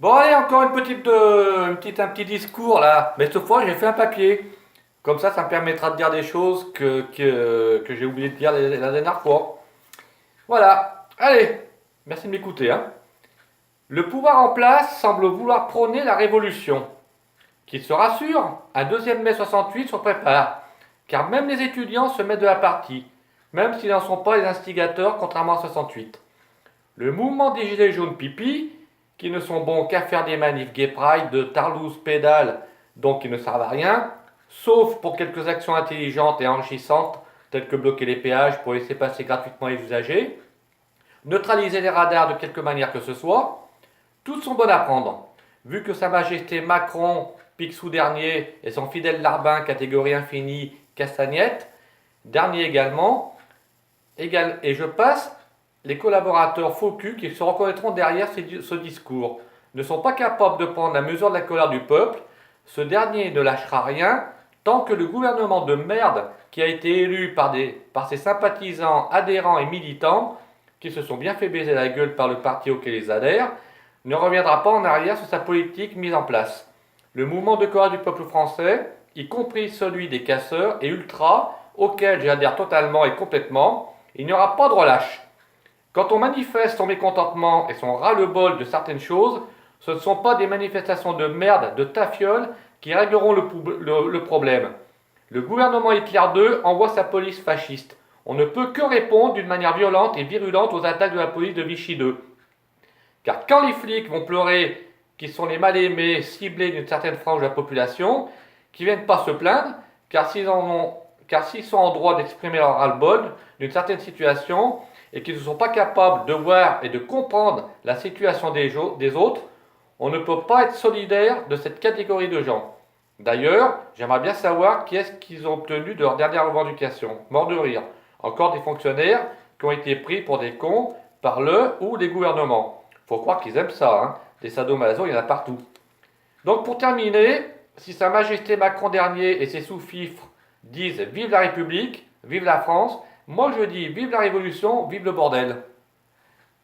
Bon, allez, encore un petit discours là. Mais cette fois, j'ai fait un papier. Comme ça me permettra de dire des choses que j'ai oublié de dire la dernière fois. Voilà. Allez, merci de m'écouter, hein. Le pouvoir en place semble vouloir prôner la révolution. Qu'il se rassure, un deuxième mai 68 se prépare. Car même les étudiants se mettent de la partie, même s'ils n'en sont pas les instigateurs, contrairement à 68. Le mouvement des Gilets jaunes pipi, qui ne sont bons qu'à faire des manifs gay pride, de tarlouse pédales, donc qui ne servent à rien, sauf pour quelques actions intelligentes et enrichissantes, telles que bloquer les péages pour laisser passer gratuitement les usagers, neutraliser les radars de quelque manière que ce soit, toutes sont bonnes à prendre. Vu que Sa Majesté Macron, Picsou dernier, et son fidèle Larbin, catégorie infinie, Castagnette, dernier également, et je passe, les collaborateurs faux culs qui se reconnaîtront derrière ce discours ne sont pas capables de prendre la mesure de la colère du peuple. Ce dernier ne lâchera rien tant que le gouvernement de merde qui a été élu par ses sympathisants, adhérents et militants, qui se sont bien fait baiser la gueule par le parti auquel ils adhèrent, ne reviendra pas en arrière sur sa politique mise en place. Le mouvement de colère du peuple français, y compris celui des casseurs et ultras, auquel j'adhère totalement et complètement, il n'y aura pas de relâche. Quand on manifeste son mécontentement et son ras-le-bol de certaines choses, ce ne sont pas des manifestations de merde, de tafiole, qui régleront le problème. Le gouvernement Hitler II envoie sa police fasciste. On ne peut que répondre d'une manière violente et virulente aux attaques de la police de Vichy II. Car quand les flics vont pleurer qu'ils sont les mal-aimés ciblés d'une certaine frange de la population, qui ne viennent pas se plaindre, car s'ils sont en droit d'exprimer leur ras-le-bol d'une certaine situation, et qu'ils ne sont pas capables de voir et de comprendre la situation des autres, on ne peut pas être solidaire de cette catégorie de gens. D'ailleurs, j'aimerais bien savoir qui est-ce qu'ils ont obtenu de leur dernière revendication. Mort de rire. Encore des fonctionnaires qui ont été pris pour des cons par le ou les gouvernements. Faut croire qu'ils aiment ça, hein. Des sadomaso, il y en a partout. Donc pour terminer, si Sa Majesté Macron dernier et ses sous-fifres disent vive la République, vive la France, moi je dis vive la Révolution, vive le bordel.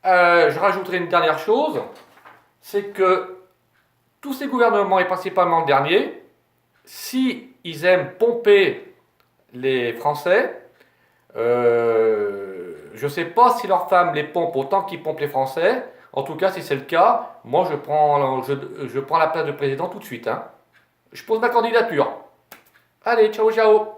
Je rajouterai une dernière chose, c'est que tous ces gouvernements, et principalement le dernier, si ils aiment pomper les Français, je ne sais pas si leurs femmes les pompent autant qu'ils pompent les Français. En tout cas, si c'est le cas, moi je prends la place de président tout de suite, hein. Je pose ma candidature. Allez, ciao ciao.